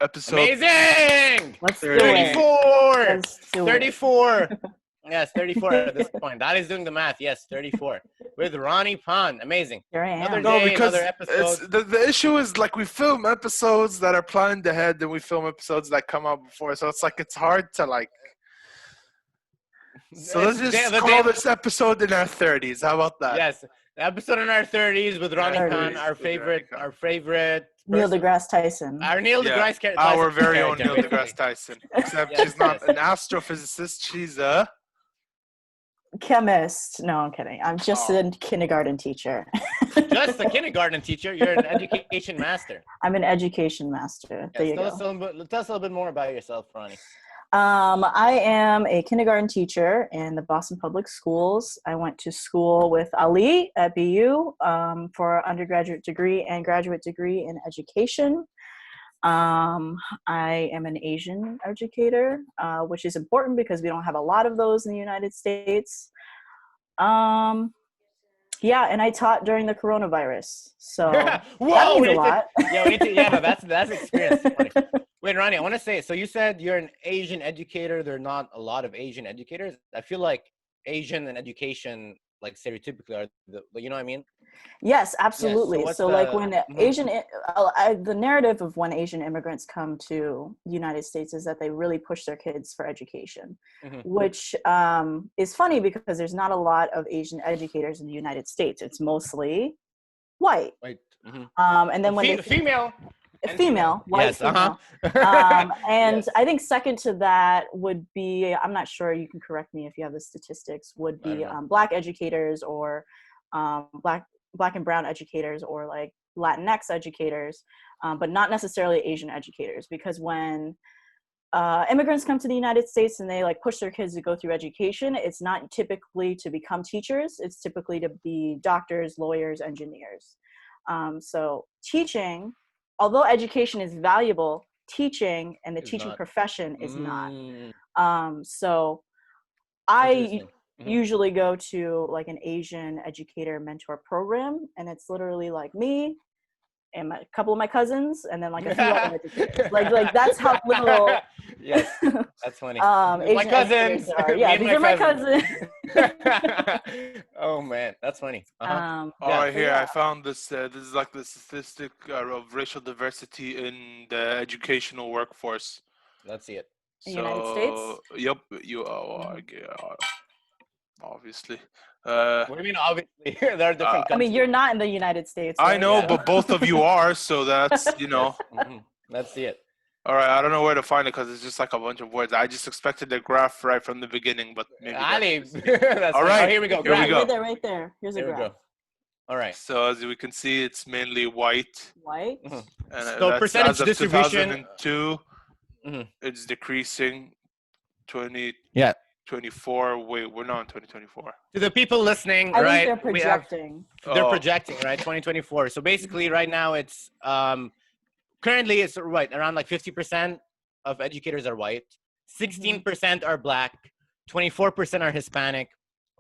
episode Amazing! Let's do 30. it. 34! Let's do it. 34! Yes, 34 at this point. That is doing the math. Yes, 34. With Rani Pan. Amazing. Here I am. Another No, day, because another episode. it's the issue is like we film episodes that are planned ahead, and we film episodes that come out before. So it's like it's hard to like. So let's just call this episode in our 30s. How about that? Yes, the episode in our 30s with Rani Khan, 30s. our favorite Neil person. deGrasse Tyson. Our Neil deGrasse Tyson. Our very own character, Neil deGrasse Tyson. Except Yes, she's not yes. an astrophysicist. She's a Chemist. No, I'm kidding. I'm just a kindergarten teacher. Just a kindergarten teacher. You're an education master. I'm an education master. There you Tell go. us a little bit more about yourself, Ronnie. I am a kindergarten teacher in the Boston Public Schools. I went to school with Ali at BU for an undergraduate degree and graduate degree in education. I am an Asian educator, which is important because we don't have a lot of those in the United States. Yeah, and I taught during the coronavirus, so Whoa, that means a lot. No, that's experience. Wait, Ronnie, I want to say, so you said you're an Asian educator. There are not a lot of Asian educators. I feel like Asian and education, like stereotypically, are you know what I mean? Yes, absolutely. Yeah, so like when the narrative of when Asian immigrants come to the United States is that they really push their kids for education, which is funny because there's not a lot of Asian educators in the United States. It's mostly white. And then when female, white, yes, female. And Yes. I think second to that would be, I'm not sure, you can correct me if you have the statistics, would be Black educators or Black and brown educators or like Latinx educators, but not necessarily Asian educators, because when immigrants come to the United States and they like push their kids to go through education, it's not typically to become teachers. It's typically to be doctors, lawyers, engineers. So teaching, although education is valuable, teaching and the teaching profession is not. So I usually go to like an Asian educator mentor program, and it's literally like me and a couple of my cousins, and then like a few other educators. Like that's how little. Yes, that's funny. Asian my cousins. Yeah, these are my cousins. Oh man, that's funny. All right, here I found this. This is like the statistic of racial diversity in the educational workforce. Let's see it. The United States? Yep, obviously. What do you mean? Obviously, there are different countries. I mean, you're not in the United States. I right? know, but both of you are, so that's Let's see it. All right, I don't know where to find it because it's just like a bunch of words. I just expected the graph right from the beginning, but maybe. Ali, all right, here we go. Here we go. Right there. Here's a graph. All right. So as we can see, it's mainly white. White. And so that's percentage as of distribution. 2002, it's decreasing. 2024. Wait, we're not in 2024. To the people listening, I right? think they're projecting. They're projecting, right? 2024. So basically, right now it's currently it's around like 50% of educators are white, 16% are Black, 24% are Hispanic,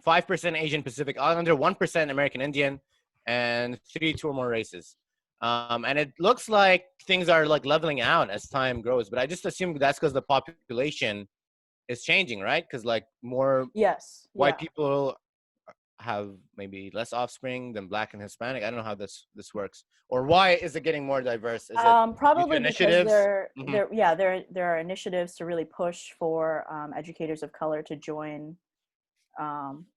5% Asian Pacific, under 1% American Indian, and 2 or more races. And it looks like things are like leveling out as time grows, but I just assume that's because the population is changing, right? Because like more white people have maybe less offspring than Black and Hispanic. I don't know how this works, or why is it getting more diverse? Is it probably initiatives? Because there are initiatives to really push for educators of color to join,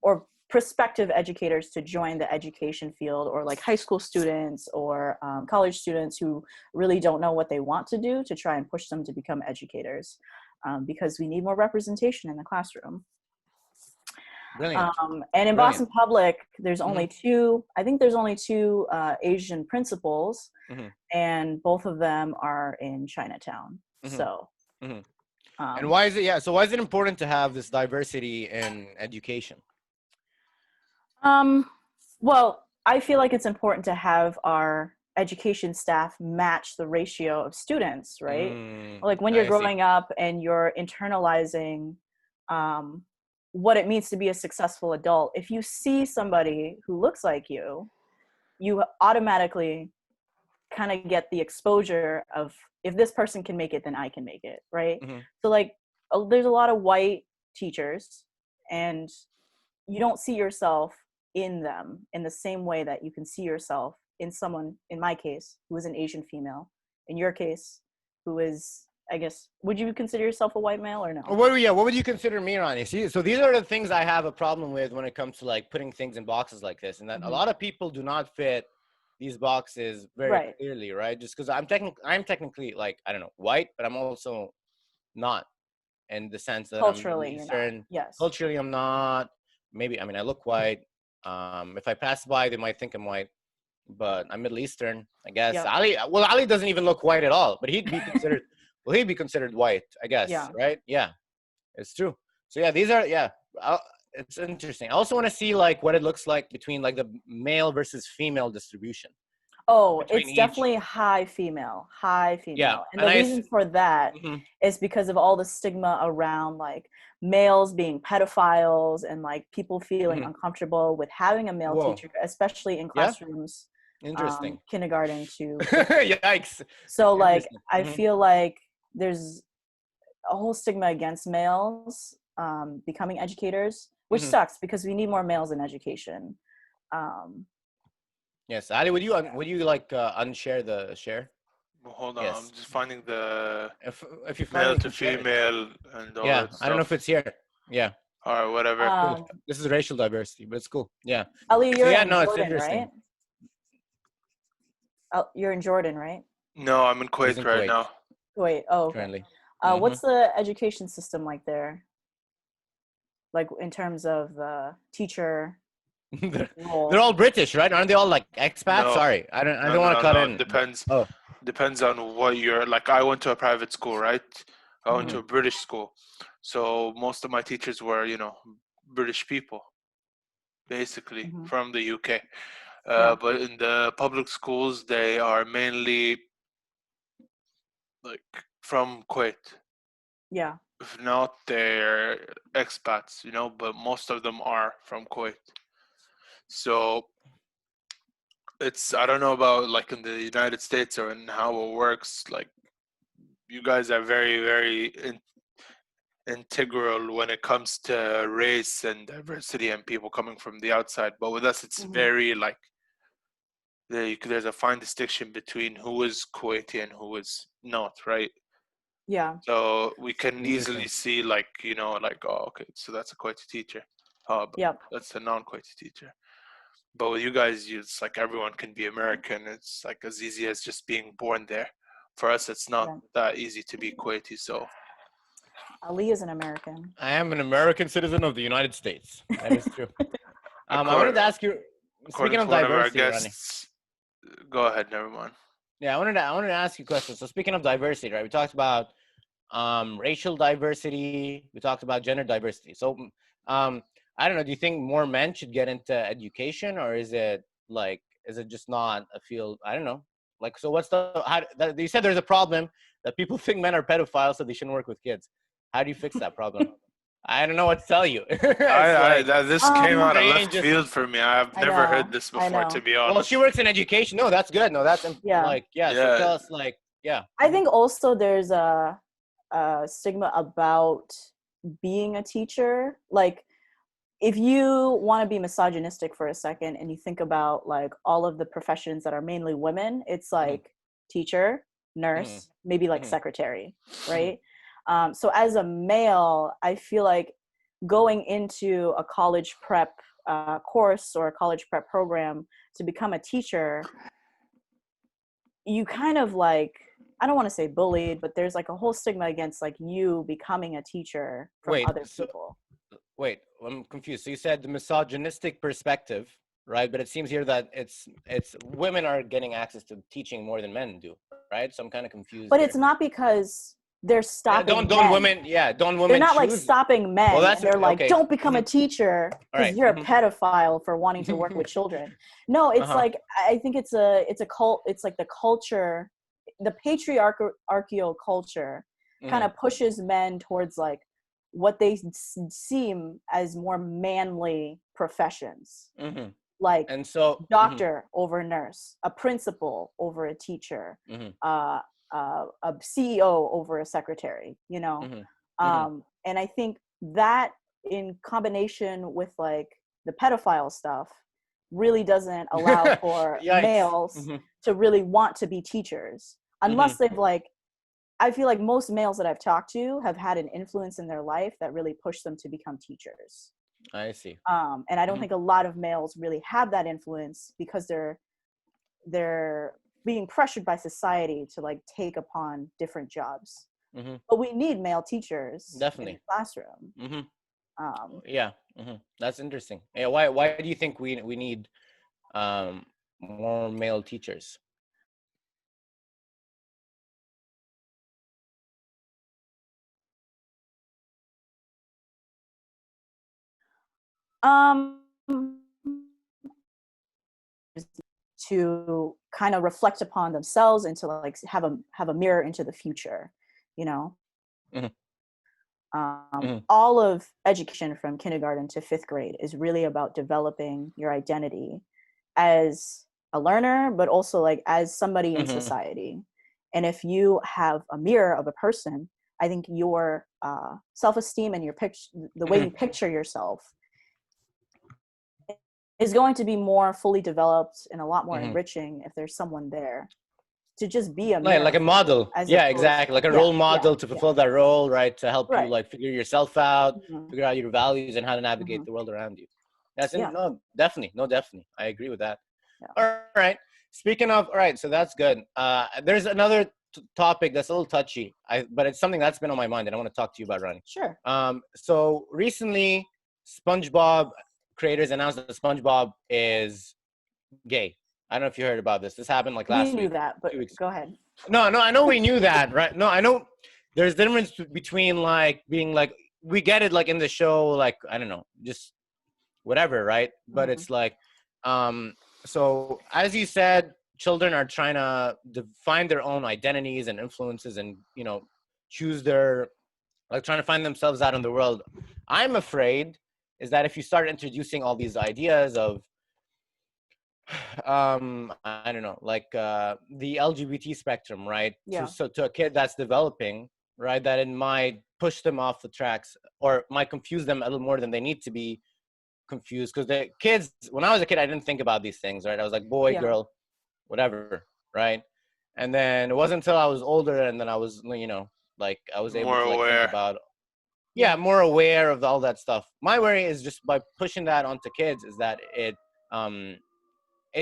or prospective educators to join the education field, or like high school students or college students who really don't know what they want to do, to try and push them to become educators, because we need more representation in the classroom. Brilliant. And in Boston Public, there's only two Asian principals, and both of them are in Chinatown. So, and why is it? So why is it important to have this diversity in education? Well, I feel like it's important to have our education staff match the ratio of students, right? Like when you're growing up and you're internalizing what it means to be a successful adult, if you see somebody who looks like you automatically kind of get the exposure of, if this person can make it, then I can make it, right? Mm-hmm. So like there's a lot of white teachers, and you don't see yourself in them in the same way that you can see yourself in someone, in my case, who is an Asian female, in your case, who is, I guess, would you consider yourself a white male or no? What would you consider me, Rani? See, so these are the things I have a problem with when it comes to like putting things in boxes like this, and that a lot of people do not fit these boxes very clearly, right? Just because I'm technically like, I don't know, white, but I'm also not, in the sense that Culturally, I'm you're Eastern. not. Yes. Culturally, I'm not. Maybe, I mean, I look white. If I pass by, they might think I'm white, but I'm Middle Eastern, I guess. Yep. Ali doesn't even look white at all, but he'd be considered. Well, he'd be considered white, I guess. Yeah. Right? Yeah, it's true. So yeah, these are it's interesting. I also want to see like what it looks like between like the male versus female distribution. Oh, it's definitely high female. Yeah, and the reason for that is because of all the stigma around like males being pedophiles, and like people feeling uncomfortable with having a male teacher, especially in classrooms. Interesting. Kindergarten to yikes. So like I feel like there's a whole stigma against males becoming educators, which sucks because we need more males in education. Yes, Ali, would you like unshare the share? Well, hold on, I'm just finding the if you find male to female and all that stuff. I don't know if it's here. Yeah. All right, whatever. Cool. This is racial diversity, but it's cool. Yeah. Ali, you're in it's Jordan, interesting. Right? You're in Jordan, right? No, I'm in Kuwait right now. Kuwait. Oh, okay. Currently. What's the education system like there? Like in terms of the teacher role? They're all British, right? Aren't they all like expats? No. Sorry, I don't want to cut in. Depends. Depends on what you're like. I went to a private school, right? I went to a British school, so most of my teachers were, British people, basically from the UK. But in the public schools, they are mainly like from Kuwait. Yeah. If not, they're expats, but most of them are from Kuwait. So I don't know about like in the United States or in how it works. Like you guys are very, very integral when it comes to race and diversity and people coming from the outside. But with us, it's very like there's a fine distinction between who is Kuwaiti and who is not, right? Yeah. So we can easily see like, like, oh, okay, so that's a Kuwaiti teacher. Oh, but that's a non-Kuwaiti teacher. But with you guys, it's like everyone can be American. It's like as easy as just being born there. For us, it's not that easy to be Kuwaiti. So Ali is an American. I am an American citizen of the United States. That is true. I wanted to ask you, speaking of diversity, guests, go ahead, never mind. Yeah, I wanted to ask you a question. So speaking of diversity, right? We talked about racial diversity. We talked about gender diversity. So I don't know. Do you think more men should get into education, or is it just not a field? I don't know. Like, so what's you said there's a problem that people think men are pedophiles, so they shouldn't work with kids. How do you fix that problem? I don't know what to tell you. This came out of left field for me. I've never heard this before, to be honest. Well, she works in education. No, that's good. No, that's So tell us, I think also there's a stigma about being a teacher. Like, if you want to be misogynistic for a second and you think about like all of the professions that are mainly women, it's like teacher, nurse, maybe like secretary, right? So as a male, I feel like going into a college prep course or a college prep program to become a teacher, you kind of like, I don't want to say bullied, but there's like a whole stigma against like you becoming a teacher from other people. Wait, I'm confused. So you said the misogynistic perspective, right? But it seems here that it's women are getting access to teaching more than men do, right? So I'm kind of confused. But it's not because they're stopping don't women they're not like stopping men. Well, they're like, don't become a teacher because you're a pedophile for wanting to work with children. No, it's like, I think it's a cult. It's like the culture, the patriarchal culture kind of pushes men towards like what they seem as more manly professions. like And so doctor over nurse, a principal over a teacher, a CEO over a secretary, you know. And I think that in combination with like the pedophile stuff really doesn't allow for males to really want to be teachers unless they've like, I feel like most males that I've talked to have had an influence in their life that really pushed them to become teachers. I see. And I don't think a lot of males really have that influence because they're being pressured by society to like take upon different jobs. But we need male teachers in the classroom. That's interesting. Yeah, why do you think we need more male teachers? To kind of reflect upon themselves and to like have a mirror into the future, you know. All of education from kindergarten to 5th grade is really about developing your identity as a learner, but also like as somebody in society. And if you have a mirror of a person, I think your self-esteem and the way you picture yourself is going to be more fully developed and a lot more enriching if there's someone there to just be a mirror, like a model. Exactly, like a role model to fulfill that role, right? To help you like figure yourself out, figure out your values and how to navigate the world around you. That's definitely. I agree with that. All right. Speaking of, all right, so that's good. There's another topic that's a little touchy, but it's something that's been on my mind and I want to talk to you about, Rani. Sure. So recently, SpongeBob creators announced that SpongeBob is gay. I don't know if you heard about this. This happened like last week. We knew that, but go ahead. No, I know we knew that, right? No, I know there's a difference between like being like, we get it like in the show, like, I don't know, just whatever, right? But it's like, so as you said, children are trying to find their own identities and influences and, you know, choose their, like trying to find themselves out in the world. I'm afraid is that if you start introducing all these ideas of, I don't know, like the LGBT spectrum, right? So to a kid that's developing, right, that it might push them off the tracks or might confuse them a little more than they need to be confused. Because the kids, when I was a kid, I didn't think about these things, right? I was like, boy, girl, whatever, right? And then it wasn't until I was older and then I was, you know, like I was able to like think about, more aware of all that stuff. My worry is just by pushing that onto kids is that it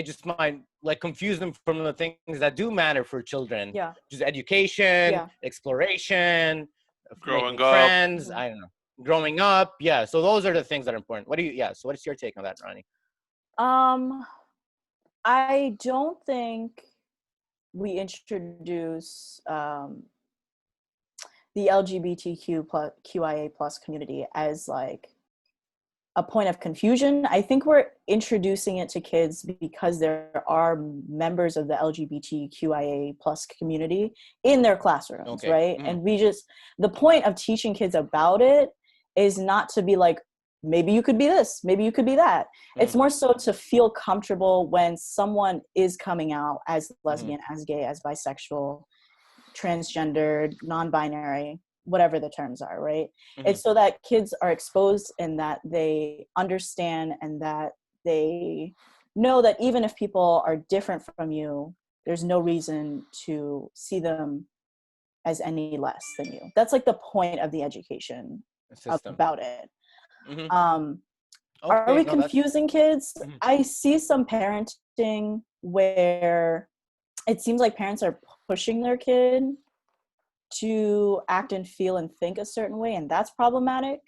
just might like confuse them from the things that do matter for children. Just education, exploration, growing making friends, I don't know, growing up. So those are the things that are important. So what is your take on that, Rani? I don't think we introduce the QIA plus community as like a point of confusion. I think we're introducing it to kids because there are members of the LGBTQIA plus community in their classrooms, right? And the point of teaching kids about it is not to be like, maybe you could be this, maybe you could be that. It's more so to feel comfortable when someone is coming out as lesbian, as gay, as bisexual, transgendered, non-binary, whatever the terms are, right? It's so that kids are exposed and that they understand and that they know that even if people are different from you, there's no reason to see them as any less than you. That's like the point of the education about it. Are we confusing kids? I see some parenting where it seems like parents are pushing their kid to act and feel and think a certain way, and that's problematic.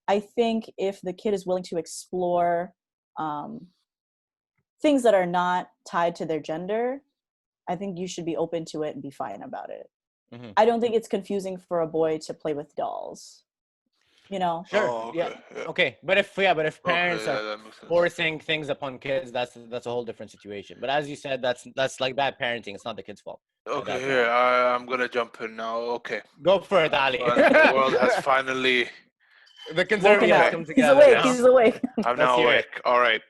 I think if the kid is willing to explore things that are not tied to their gender, I think you should be open to it and be fine about it. I don't think it's confusing for a boy to play with dolls, you know? Sure. Okay. But if parents are forcing things upon kids, that's a whole different situation. But as you said, that's like bad parenting. It's not the kid's fault. Okay, here I'm gonna jump in now. Okay, go for it, Ali. The world has finally. The conservatives come together. He's awake. I'm now awake. All right.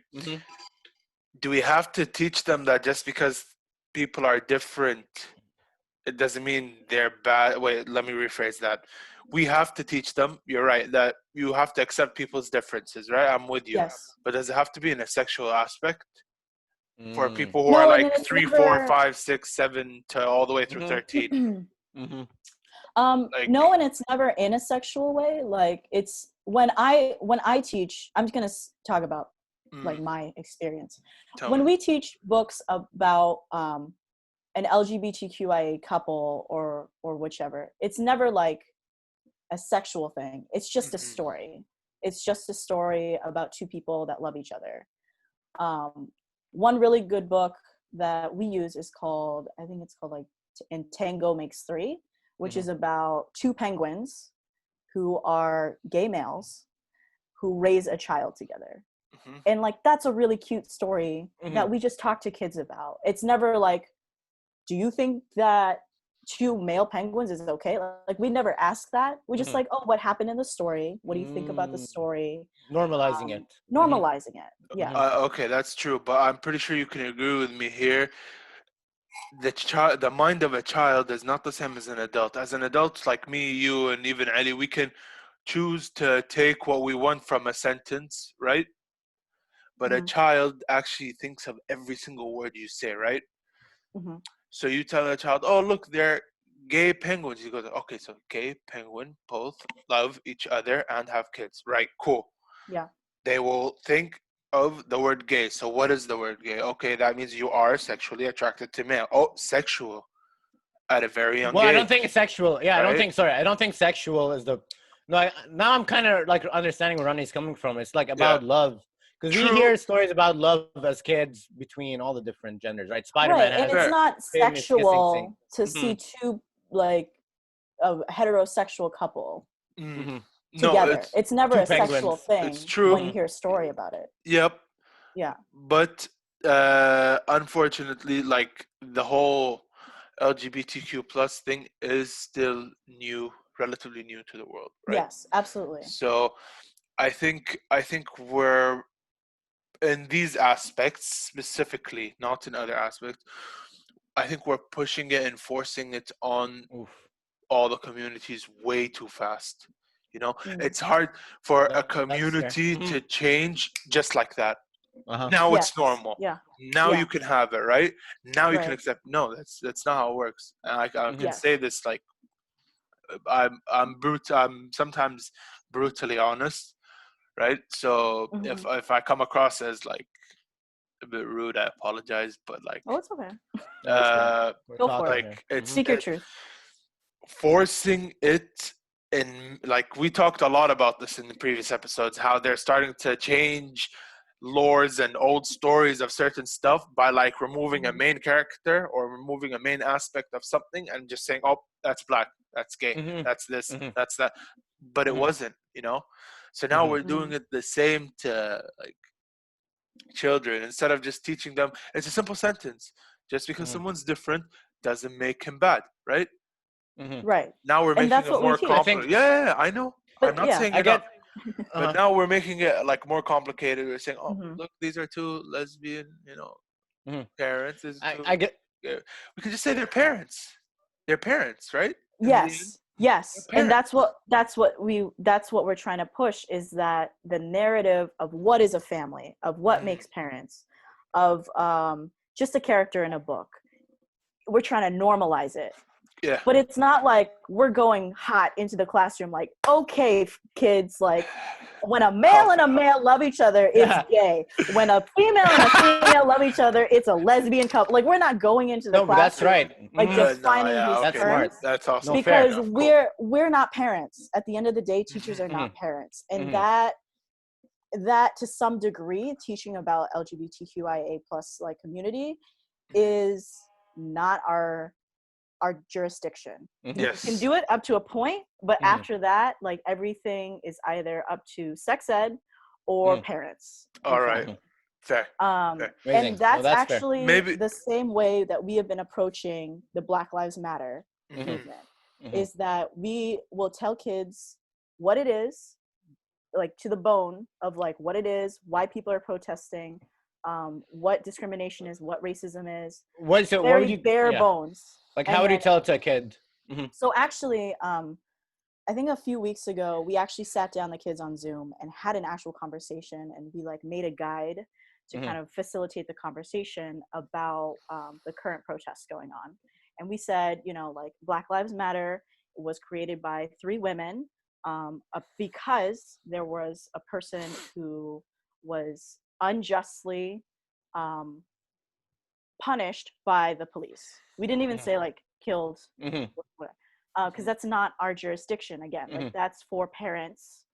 do we have to teach them that just because people are different, it doesn't mean they're bad? Wait, let me rephrase that. We have to teach them, you're right, that you have to accept people's differences, right? I'm with you. Yes. But does it have to be in a sexual aspect for Mm. people who are No, and like it's 3, 4, never. 5, 6, 7 to all the way through Mhm. 13? Mm-hmm. Like, No, and it's never in a sexual way. Like it's when I teach, I'm just gonna talk about like mm, my experience. tell When me. we teach books about an LGBTQIA couple or whichever, it's never like a sexual thing. It's just a Mhm. story. It's just a story about two people that love each other. Um, One really good book that we use is called, I think it's called like And Tango Makes Three, which is Mhm. about two penguins who are gay males who raise a child together. Mhm. And like that's a really cute story that Mhm. we just talk to kids about. It's never like, do you think that two male penguins is okay? Like we never ask that. We just Mhm. like, oh, what happened in the story? What do you think about the Mm. story? Normalizing it. Mhm. Normalizing it. Yeah. Mhm. Okay, that's true, but I'm pretty sure you can agree with me here. The mind of a child is not the same as an adult. As an adult, like me, you, and even Ali, we can choose to take what we want from a sentence, right? But a Mm-hmm. child actually thinks of every single word you say, right? Mm-hmm. So you tell a child, "Oh, look, they're gay penguins." He goes, "Okay, so gay penguin both love each other and have kids, right? Cool." Yeah. They will think of the word gay. So what is the word gay? Okay, that means you are sexually attracted to male. Oh, sexual at a very young Well, I don't age, think it's sexual. Yeah, I don't right? think. Sorry, I don't think sexual is the. No, now I'm kind of like understanding where Rani's coming from. It's like Yeah, about love, because we true, hear stories about love as kids between all the different genders, right? Spider-Man Right. And has it's fair. not famous kissing scene. sexual to Mm-hmm. see two like a heterosexual couple Mm. Mm-hmm. No, together. It's never Two a sexual penguins. it's thing true. when you Mm-hmm. hear a story about it. Yep, Yeah. but unfortunately, like the whole LGBTQ plus thing is still new, relatively new to the world, right? Yes, absolutely. So I think we're in these aspects specifically, not in other aspects. I think we're pushing it and forcing it on Oof. all the communities way too fast. Mm. It's hard for a That's fair. community Mm-hmm. to change just like that. Uh-huh. Now Yes. it's normal. Yeah. Now Yeah. you can have it, right? Now you can Right. accept. No, that's not how it works. And I Mm-hmm. can say Yes. this like I'm sometimes brutally honest, right? So if Hmm. if I come across as like a bit rude, I apologize. But Oh, it's okay. No, it's good. uh, We're Go for talking it. here. it's Mm-hmm. Speak your truth. forcing it in, like we talked a lot about this in the previous episodes, how they're starting to change lores and old stories of certain stuff by like removing a Mhm. main character or removing a main aspect of something and just saying, oh, that's black, that's gay, Mm-hmm. that's this, Mm-hmm. that's that. But it Mm-hmm. wasn't. So now Mm-hmm. we're Hmm. doing it the same to like children. Instead of just teaching them, it's a simple sentence: just because Mm-hmm. someone's different doesn't make him bad, right? Mm-hmm. Right. Now we're And making that's it what we more I teach. complicated. think Yeah, I know. I'm But not yeah. saying I you're not, get. but Uh-huh. now we're making it like more complicated. We're saying, oh, Hmm. look, these are two lesbian, Mm-hmm. parents. These are I two. get. We can just say they're parents. They're parents, right? In the end, Yes. they're Yes. And parents. that's what we're trying to push is that the narrative of what is a family, of what Mm, makes parents, of just a character in a book. We're trying to normalize it. yeah. But it's not like we're going hot into the classroom like, okay, kids, like when a male Half and and a half. male love each other, it's Yeah. gay. When a female and a female love each other, it's a lesbian couple. Like we're not going into the No, but that's classroom right. like Mm-hmm. No, defining yeah, these That's okay. smart. terms That's No, also fair fair. because enough. Cool. we're not parents. At the end of the day, teachers are Mm-hmm. not parents. And Mm-hmm. that to some degree, teaching about LGBTQIA plus like community is not our jurisdiction. Mm-hmm. We can Yes. do it up to a point, but Mm-hmm. after that, like everything is either up to sex ed or Mm-hmm. parents All and right. Mm-hmm. family. Fair. Fair. And Amazing. No, that's that's fair. actually Maybe. the same way that we have been approaching the Black Lives Matter Mm-hmm. Mhm. movement, Mm-hmm. is that we will tell kids what it is, like to the bone of like what it is, why people are protesting, what discrimination is, what racism is. What would Very you? bare Yeah. bones. Like, And how would you then, tell it to a kid? so actually, I think a few weeks ago, we actually sat down the kids on Zoom and had an actual conversation, and we like made a guide to kind of facilitate the conversation about the current protests going on. And we said, you know, like Black Lives Matter was created by 3 women because there was a person who was unjustly punished by the police. We didn't even say like killed, because that's not our jurisdiction. Again, like that's for parents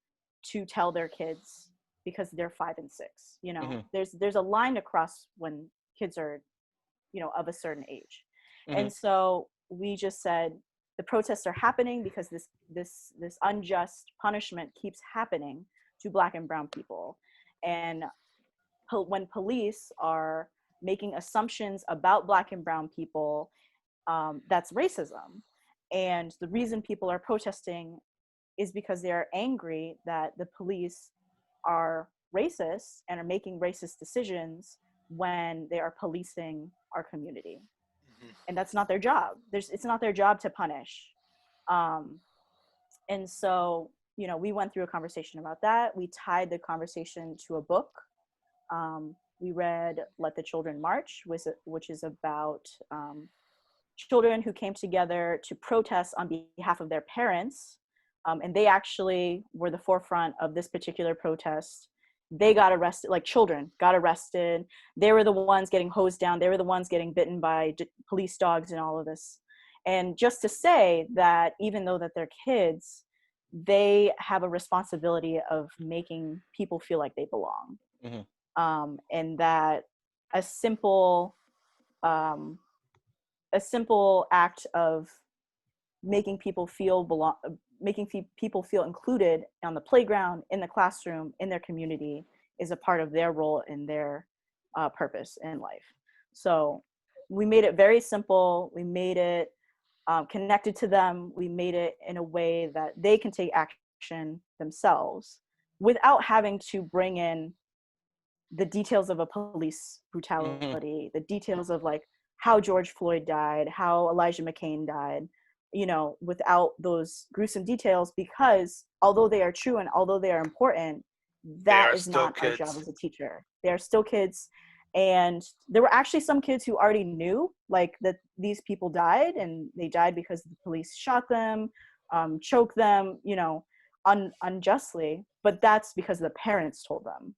to tell their kids because they're 5 and 6. You know, there's a line to cross when kids are, you know, of a certain age. And so we just said the protests are happening because this unjust punishment keeps happening to Black and brown people. And when police are making assumptions about Black and brown people, that's racism. And the reason people are protesting is because they're angry that the police are racist and are making racist decisions when they are policing our community. And that's not their job. It's not their job to punish. And so, you know, we went through a conversation about that. We tied the conversation to a book. We read Let the Children March, which is about children who came together to protest on behalf of their parents. And they actually were the forefront of this particular protest. They got arrested, like children got arrested. They were the ones getting hosed down. They were the ones getting bitten by police dogs and all of this. And just to say that even though that they're kids, they have a responsibility of making people feel like they belong. And that a simple act of making people feel people feel included on the playground, in the classroom, in their community is a part of their role and their purpose in life. So we made it very simple. We made it connected to them. We made it in a way that they can take action themselves without having to bring in the details of a police brutality, the details of like how George Floyd died, how Elijah McCain died, you know, without those gruesome details, because although they are true and although they are important, that is not our job as a teacher. They are still kids. And there were actually some kids who already knew like that these people died, and they died because the police shot them, choked them, you know, unjustly, but that's because the parents told them.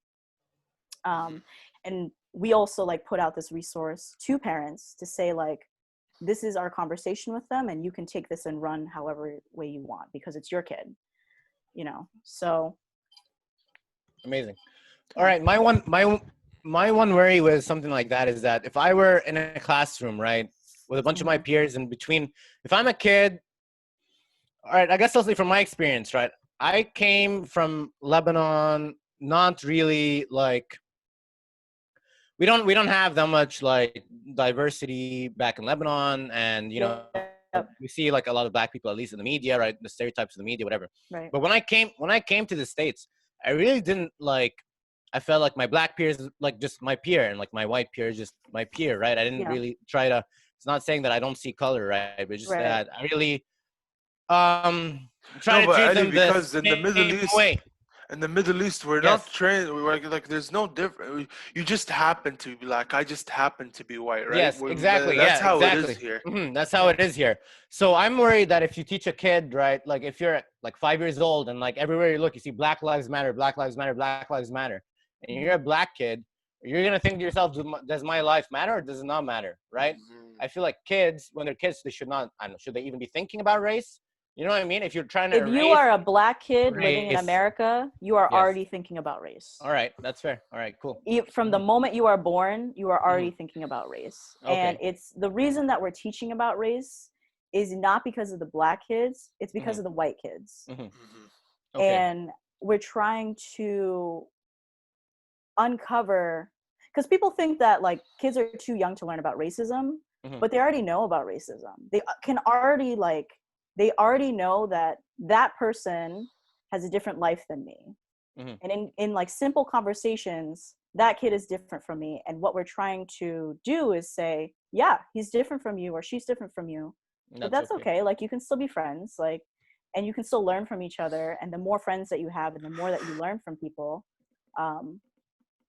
And we also like put out this resource to parents to say like, this is our conversation with them, and you can take this and run however way you want because it's your kid, you know. So amazing. All right, my one worry with something like that is that if I were in a classroom, right, with a bunch of my peers, in between, if I'm a kid, all right, I guess I'll say from my experience, right, I came from Lebanon, not really like, we don't have that much like diversity back in Lebanon, and you know, we see like a lot of Black people, at least in the media, right, the stereotypes of the media, whatever. Right. But when I came to the States, I really didn't like, I felt like my Black peers like just my peer, and like my white peer is just my peer, right? I didn't really try to, it's not saying that I don't see color, right, but just that I really try to treat them because the same way. in the Middle East, we're not trained. We're like, there's no different. You just happen to be Black. I just happen to be white, right? Yes, exactly. That's Yeah, how it is exactly. here. That's how it is here. So I'm worried that if you teach a kid, right, like if you're like 5 years old and like everywhere you look, you see Black Lives Matter, Black Lives Matter, Black Lives Matter, and you're a Black kid, you're gonna think to yourself, does my life matter or does it not matter, right? I feel like kids, when they're kids, they should not. I don't know. Should they even be thinking about race? You know what I mean? If you're trying to if you are a Black kid living in America, you are already thinking about race. All right, that's fair. All right, cool. From the moment you are born, you are already thinking about race. And it's the reason that we're teaching about race is not because of the Black kids, it's because of the white kids. And we're trying to uncover, because people think that like kids are too young to learn about racism, but they already know about racism. They can already like, they already know that that person has a different life than me. And in like simple conversations, that kid is different from me. And what we're trying to do is say, yeah, he's different from you, or she's different from you. But that's okay. Like, you can still be friends, like, and you can still learn from each other. And the more friends that you have and the more that you learn from people,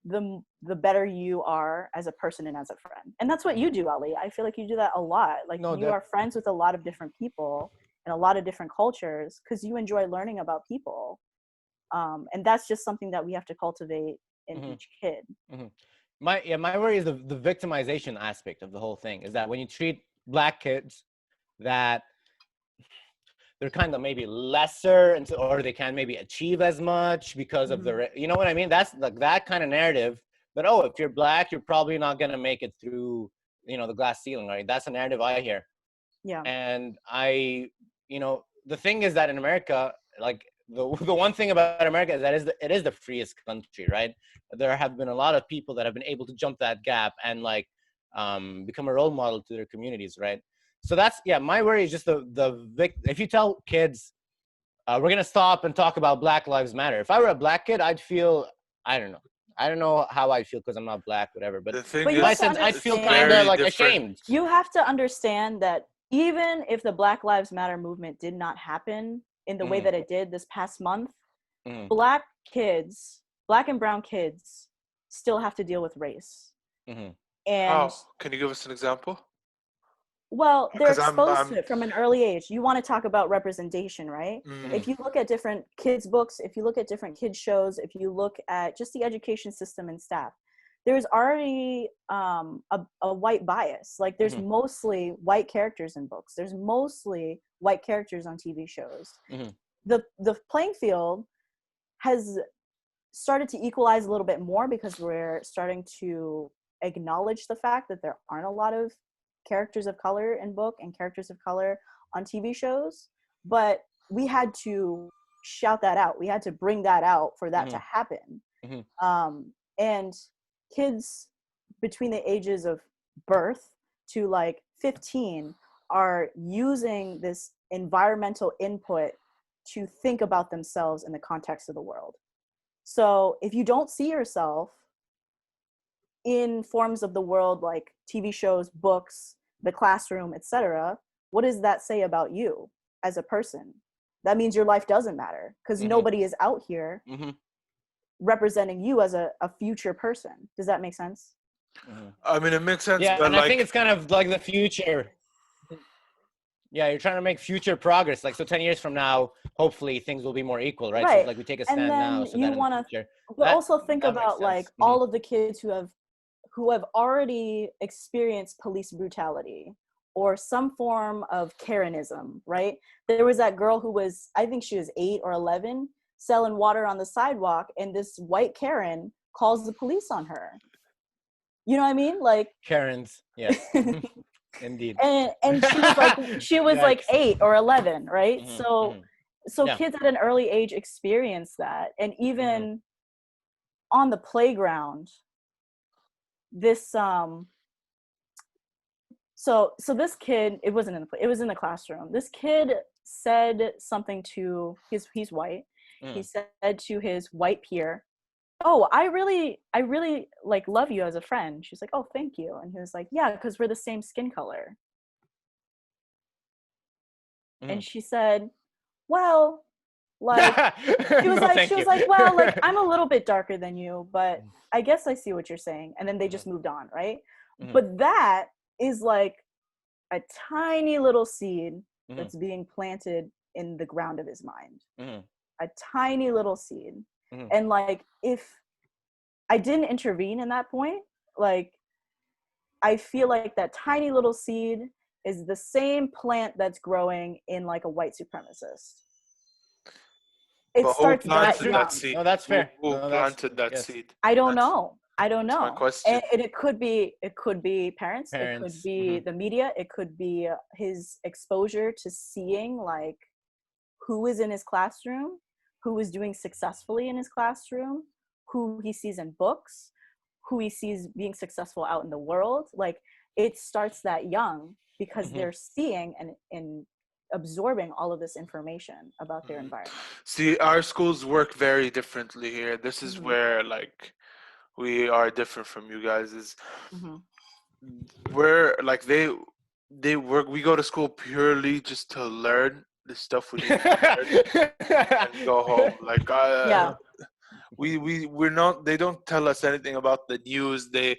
the better you are as a person and as a friend. And that's what you do, Ali. I feel like you do that a lot. Like, you are friends with a lot of different people and a lot of different cultures because you enjoy learning about people. And that's just something that we have to cultivate in each kid. My worry is the victimization aspect of the whole thing, is that when you treat Black kids that they're kind of maybe lesser, and or they can't maybe achieve as much because of the, you know what I mean? That's like that kind of narrative that, oh, if you're Black, you're probably not going to make it through, you know, the glass ceiling, right? That's a narrative I hear. Yeah. And you know, the thing is that in America, like the one thing about America is that it is the freest country, right? There have been a lot of people that have been able to jump that gap and like become a role model to their communities, right? So that's, yeah, my worry is just if you tell kids, we're going to stop and talk about Black Lives Matter. If I were a Black kid, I'd feel, I don't know how I'd feel because I'm not Black, whatever. But in my sense, I'd feel kind of like ashamed. You have to understand that even if the Black Lives Matter movement did not happen in the way that it did this past month, Black kids, Black and brown kids still have to deal with race. And how? Can you give us an example? Well, they're exposed to it from an early age. You want to talk about representation, right? If you look at different kids' books, if you look at different kids' shows, if you look at just the education system and staff, there's already a white bias. Like, there's mostly white characters in books. There's mostly white characters on TV shows. The playing field has started to equalize a little bit more because we're starting to acknowledge the fact that there aren't a lot of characters of color in book and characters of color on TV shows, but we had to shout that out. We had to bring that out for that to happen. And kids between the ages of birth to like 15 are using this environmental input to think about themselves in the context of the world. So if you don't see yourself in forms of the world like TV shows, books, the classroom, etc., what does that say about you as a person? That means your life doesn't matter because nobody is out here representing you as a future person. Does that make sense? I mean, it makes sense. Yeah, but and I think it's kind of like the future. Yeah, you're trying to make future progress. Like, so 10 years from now, hopefully things will be more equal, right? So like we take a stand now, so that in the future. But also think about like all of the kids who have already experienced police brutality or some form of Karenism, right? There was that girl who was, I think she was 8 or 11, selling water on the sidewalk, and this white Karen calls the police on her. You know what I mean? Like, Karens, yes. Indeed. And she was like 8 or 11, right? So kids at an early age experience that. And even on the playground, this so this kid, it wasn't in it was in the classroom. This kid said something to he's white. He said to his white peer, "Oh, I really like love you as a friend." She's like, "Oh, thank you." And he was like, "Yeah, because we're the same skin color." And she said, "Well, like," she was like, "Well, like, I'm a little bit darker than you, but I guess I see what you're saying." And then they just moved on, right? But that is like a tiny little seed that's being planted in the ground of his mind. A tiny little seed. And like, if I didn't intervene in that point, like, I feel like that tiny little seed is the same plant that's growing in like a white supremacist. It starts that young. That seed? No, that's fair. Who planted that seed? I don't know. That's my question. And it could be parents. It could be the media. It could be his exposure to seeing like who is in his classroom, who is doing successfully in his classroom, who he sees in books, who he sees being successful out in the world. Like, it starts that young because they're seeing and absorbing all of this information about their environment. See, our schools work very differently here. This is where, like, we are different from you guys is Hmm. we're like they work. We go to school purely just to learn the stuff we need to learn and go home. Like Yeah. we're not. They don't tell us anything about the news. They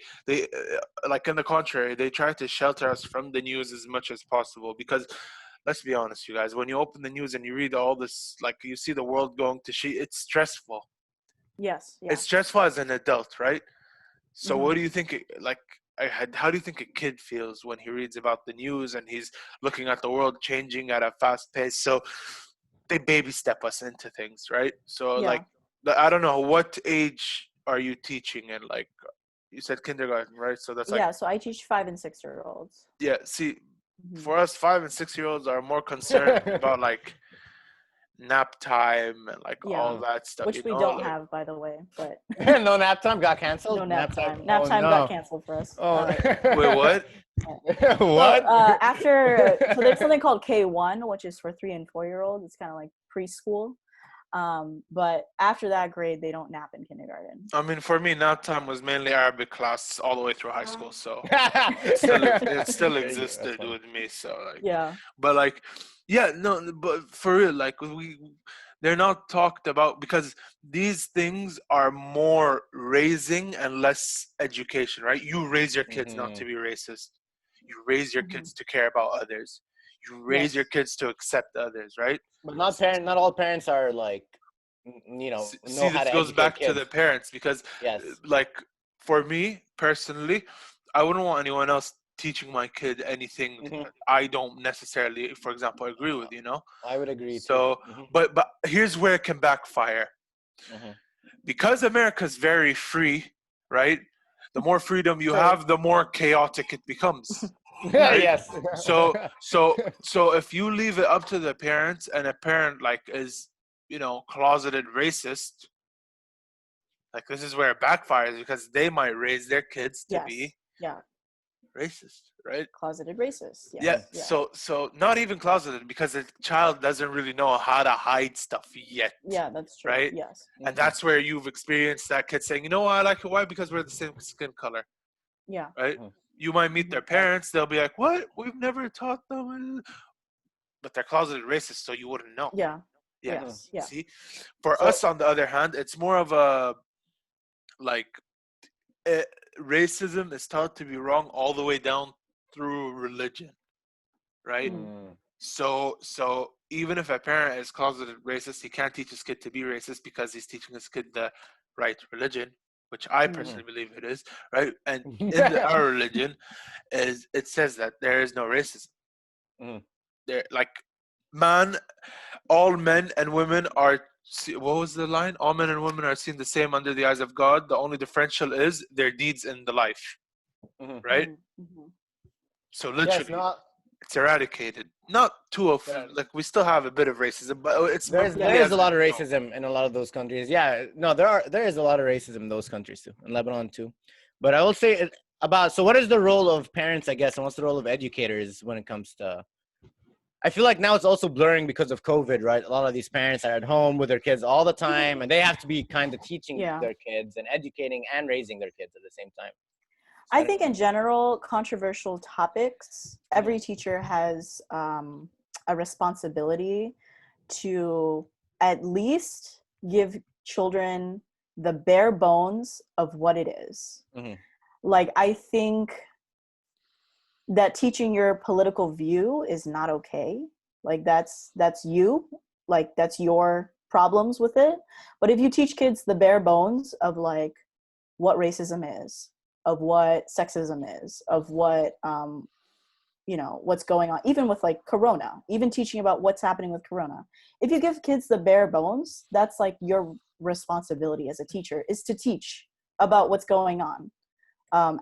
like, in the contrary, they try to shelter us from the news as much as possible because. Let's be honest, you guys. When you open the news and you read all this, like you see the world going to shit, it's stressful. Yes. Yeah. It's stressful as an adult, right? So, Hmm. what do you think? Like, how do you think a kid feels when he reads about the news and he's looking at the world changing at a fast pace? So, they baby step us into things, right? So, Yeah. like, I don't know, what age are you teaching in? Like, you said kindergarten, right? So that's like, Yeah. So I teach 5 and 6-year-olds. yeah. See, Hmm. for us, 5 and 6 year olds are more concerned about like nap time and like Yeah. all that stuff. Which we don't have, by the way. But No nap time got no canceled. nap time. Nap Oh time got no. canceled for us. Oh. Wait, what? What? So there's something called K1, which is for 3 and 4-year-olds. It's kind of like preschool. But after that grade, they don't nap in kindergarten. I mean, for me, nap time was mainly Arabic class all the way through high school. So it still There you go. That's existed funny. with me. So like, Yeah. but like, yeah, no, but for real, like they're not talked about because these things are more raising and less education, right? You raise your kids not to be racist. You raise your Hmm. kids to care about others. You raise your Yes. kids to accept others, right? But not all parents are like, know See, how this to goes educate back to the kids. parents because Yes. like, for me personally, I wouldn't want anyone else teaching my kid anything Hmm. that I don't necessarily, for example, agree with, you know. I would agree too. So but here's where it can backfire. Hmm. Because America's very free, right? The more freedom you True. have, the more chaotic it becomes, right? Yes. So if you leave it up to the parents and a parent like is, closeted racist, like, this is where it backfires because they might raise their kids to be Yes. Yeah. racist, right? Closeted racist. Yeah. Yes. Yeah. So not even closeted because the child doesn't really know how to hide stuff yet, Yeah, that's true. right? Yes. And that's where you've experienced that kid saying, I like it. Why? Because we're the same skin color, Yeah. right? You might meet Hmm. their parents. They'll be like, "What? We've never taught them," but they're closeted racist, so you wouldn't know. Yeah. Yeah. Yes. Yeah. See, for So us on the other hand, it's more of a like uh, racism is taught to be wrong all the way down through religion, right? Mm. So even if a parent is closeted racist, he can't teach his kid to be racist because he's teaching his kid the right religion, which I personally believe it is, right? And in our religion, it says that there is no racism. There, like, man, all men and women are. What was the line? All men and women are seen the same under the eyes of God. The only differential is their deeds in the life, right? Hmm. So yes, literally, no. it's eradicated. Not too of, Yeah. like, we still have a bit of racism, but it's There mainly is as a an lot of adult. racism in a lot of those countries. Yeah, no, there is a lot of racism in those countries too, in Lebanon too. But I will say so what is the role of parents, I guess, and what's the role of educators when it comes to? I feel like now it's also blurring because of COVID, right? A lot of these parents are at home with their kids all the time, and they have to be kind of teaching Yeah. their kids and educating and raising their kids at the same time. I think in general, controversial topics, every teacher has a responsibility to at least give children the bare bones of what it is. Like, I think that teaching your political view is not okay. Like, that's you. Like, that's your problems with it. But if you teach kids the bare bones of like what racism is, of what sexism is, of what what's going on, even with like corona, even teaching about what's happening with corona, if you give kids the bare bones, that's like your responsibility as a teacher, is to teach about what's going on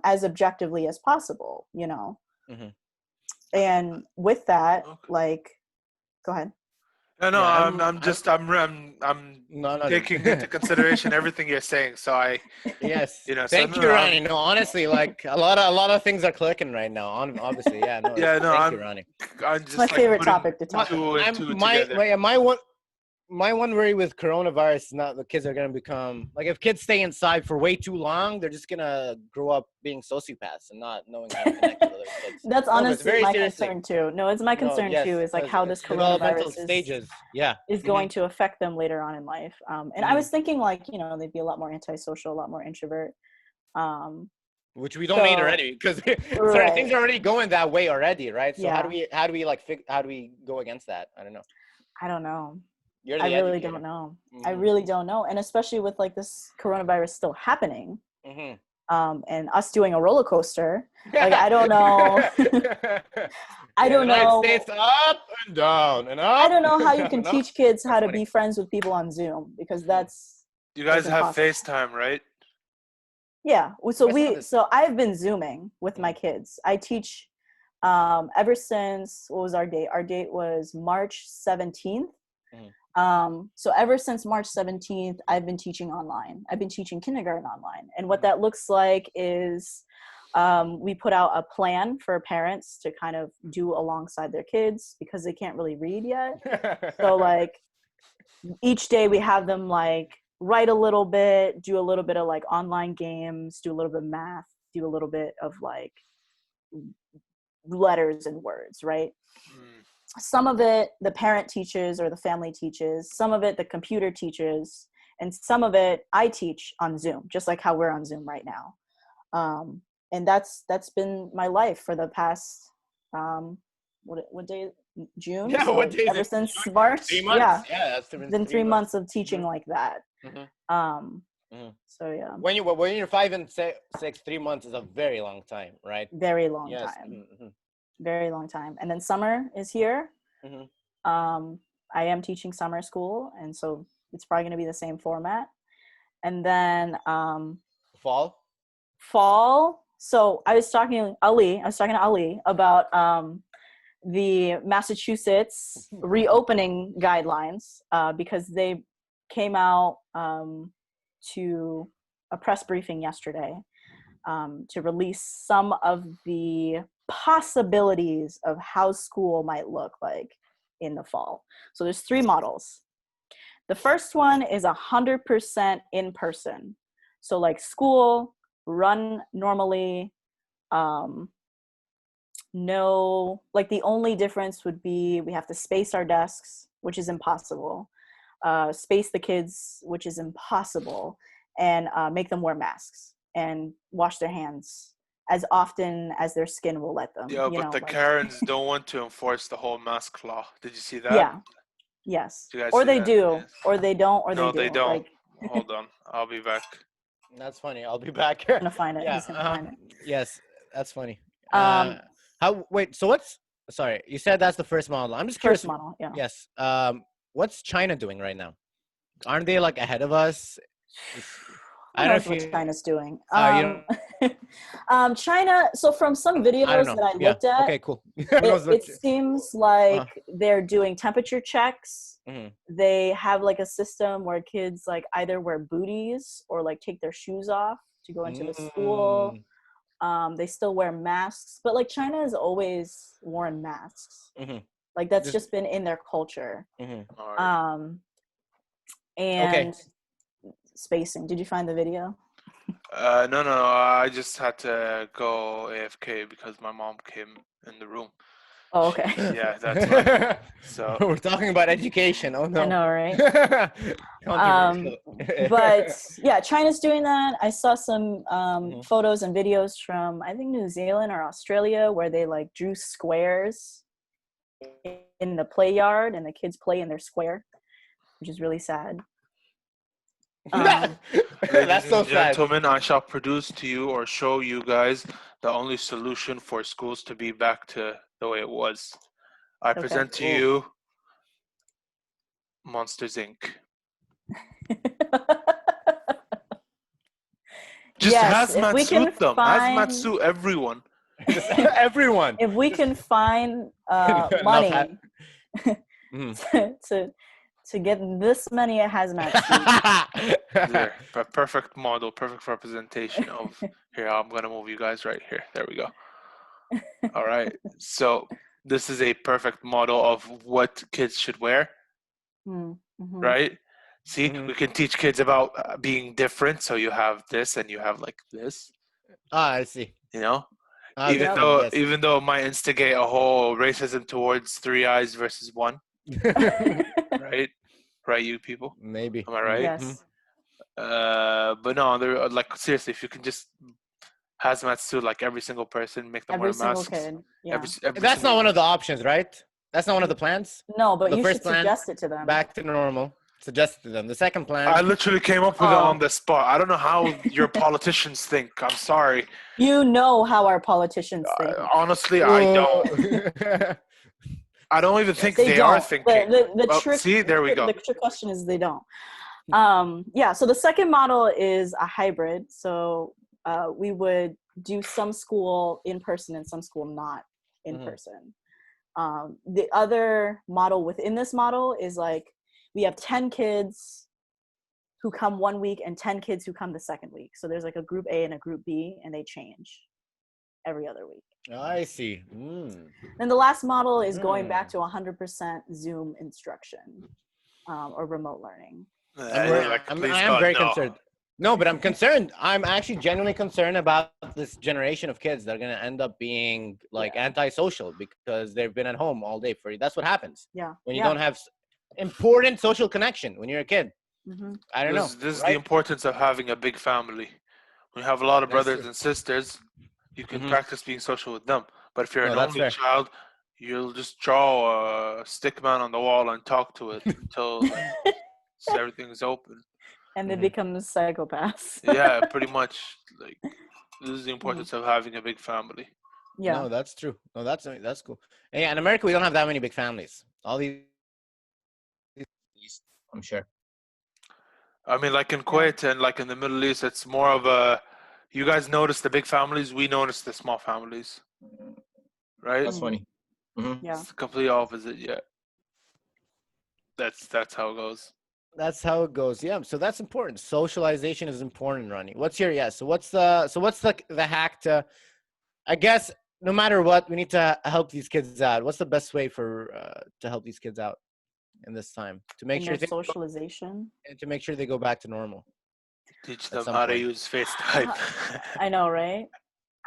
as objectively as possible, and with that, like, go ahead. No, Yeah, I'm no, taking into consideration everything you're saying. So yes. so Thank no, you, Rani. No, honestly, like a lot of things are clicking right now. Obviously, yeah. No, yeah, no, thank you, Rani. I'm It's my just like favorite putting topic to talk about. two and two together. My one. my one worry with coronavirus is not the kids are gonna become like if kids stay inside for way too long, they're just gonna grow up being sociopaths and not knowing how to connect with other kids. That's No, but honestly very my seriously. concern too. No, it's my No, concern too. yes, Is like because how it's this developmental coronavirus stages. Yeah. is going to affect them later on in life. And I was thinking like they'd be a lot more antisocial, a lot more introvert. Which we don't need So already because sorry, right, things are already going that way already, right? So yeah. how do we like how do we go against that? I don't know. I don't know. You're I the really educator. don't know. I really don't know. And especially with like this coronavirus still happening, and us doing a roller coaster, like I don't know. I don't United know. States up and down and up. I don't know how you can and up. teach kids how That's to funny. be friends with people on Zoom because that's You guys have impossible. FaceTime, right? Yeah. So I've been Zooming with my kids. I teach ever since, what was our date? Our date was March 17th. So ever since March 17th, I've been teaching online. I've been teaching kindergarten online. And what that looks like is we put out a plan for parents to kind of do alongside their kids because they can't really read yet. So like each day we have them like write a little bit, do a little bit of like online games, do a little bit of math, do a little bit of like letters and words, right? Some of it the parent teaches or the family teaches, some of it the computer teaches, and some of it I teach on Zoom, just like how we're on Zoom right now. And that's been my life for the past what day? June. Yeah, so what day is ever it? since June? March. 3 months. Yeah, That's been 3 months of teaching like that. So yeah, when you're 5 and 6, 3 months is a very long time, right? very long Yes. time. Very long time. And then summer is here. I am teaching summer school, and so it's probably going to be the same format. And then fall. So I was talking to Ali about the Massachusetts reopening guidelines because they came out to a press briefing yesterday to release some of the possibilities of how school might look like in the fall. So there's 3 models. The first one is 100% in person. So like school run normally. No, like the only difference would be we have to space our desks, which is impossible. Space the kids, which is impossible, and make them wear masks and wash their hands as often as their skin will let them. Yeah, but the Karens don't want to enforce the whole mask law. Did you see that? Yeah. Yes. Did you guys Or see they that? do, Yes. or they don't, or No, they do. they don't. Like, Hold on, I'll be back. That's funny. I'll be back. gonna find it. Yeah. He's gonna find it. Yes, that's funny. Wait. So Sorry, you said that's the first model. I'm just curious. First model. Yeah. Yes. What's China doing right now? Aren't they like ahead of us? I don't know what China's doing. China. So from some videos that I looked at, okay, cool. it seems like they're doing temperature checks. They have like a system where kids like either wear booties or like take their shoes off to go into the school. They still wear masks, but like China has always worn masks. Like that's just been in their culture. And spacing. Did you find the video? No. I just had to go AFK because my mom came in the room. Oh, okay. Yeah, that's why. So we're talking about education. Oh no. I know, right? But yeah, China's doing that. I saw some photos and videos from I think New Zealand or Australia where they like drew squares in the play yard and the kids play in their square, which is really sad. Ladies and gentlemen, I shall produce to you or show you guys the only solution for schools to be back to the way it was. I present to you Monsters Inc. Just hazmat suit them. Hazmat suit everyone. Everyone. If we can find money to get this many hazmat suits. There, a perfect model, perfect representation of here. I'm gonna move you guys right here. There we go. All right. So this is a perfect model of what kids should wear. Mm-hmm. right? See, Mhm. we can teach kids about being different. So you have this and you have like this, Ah, I see. you know? Ah, Even Yep. different. though Yes. even though it might instigate a whole racism towards three eyes versus one, right? Right, you people? Maybe. Am I right? Mhm. Yes. But no, they're like seriously, if you can just hazmat suit like every single person, make them wear Every single masks. kid. Yeah. Every That's not single one of the options, right? That's not one of the plans. No, but The you first should plan, suggest it to them. back to normal. Suggest to them. The second I plan. literally came up with it Oh, on the spot. I don't know how your politicians think. I'm sorry. you know how our politicians think. Honestly, I Oh. don't. I don't even think Yes. They they are don't. thinking. The Well, trick see, there we go. the trick question is they don't. Yeah. So the second model is a hybrid. So we would do some school in person and some school not in Mhm. person. The other model within this model is like we have 10 kids who come one week and 10 kids who come the second week. So there's like a group A and a group B, and they change every other week. I see. Mm. Then the last model is going back to 100% Zoom instruction or remote learning. Like, I please am God, very no. concerned. No, but I'm concerned. I'm actually genuinely concerned about this generation of kids that are going to end up being like Yeah. antisocial because they've been at home all day. That's what happens Yeah. when you Yeah. don't have important social connection when you're a kid. Mm-hmm. I don't know, This is the right? importance of having a big family. When you have a lot of That's brothers true. and sisters, you can Hmm. practice being social with them. But if you're No, an that's only fair. child, you'll just draw a stick man on the wall and talk to it until like everything's open. And they Hmm. become psychopaths. Yeah, pretty much. Like this is the Mm. importance of having a big family. Yeah. No, that's true. No, that's cool. And yeah, in America, we don't have that many big families. All these, I'm sure. I mean, like in Yeah. Kuwait and like in the Middle East, it's more of a. You guys notice the big families. We notice the small families, right? That's Mm. funny. Hmm. Yeah. It's the complete opposite. Yeah, that's how it goes. That's how it goes. Yeah. So that's important. Socialization is important, Ronnie. What's your yeah? So what's the hack to? I guess no matter what, we need to help these kids out. What's the best way for to help these kids out in this time to make In sure their socialization. they go back to normal Teach at them some how to point? use FaceTime. I know, right?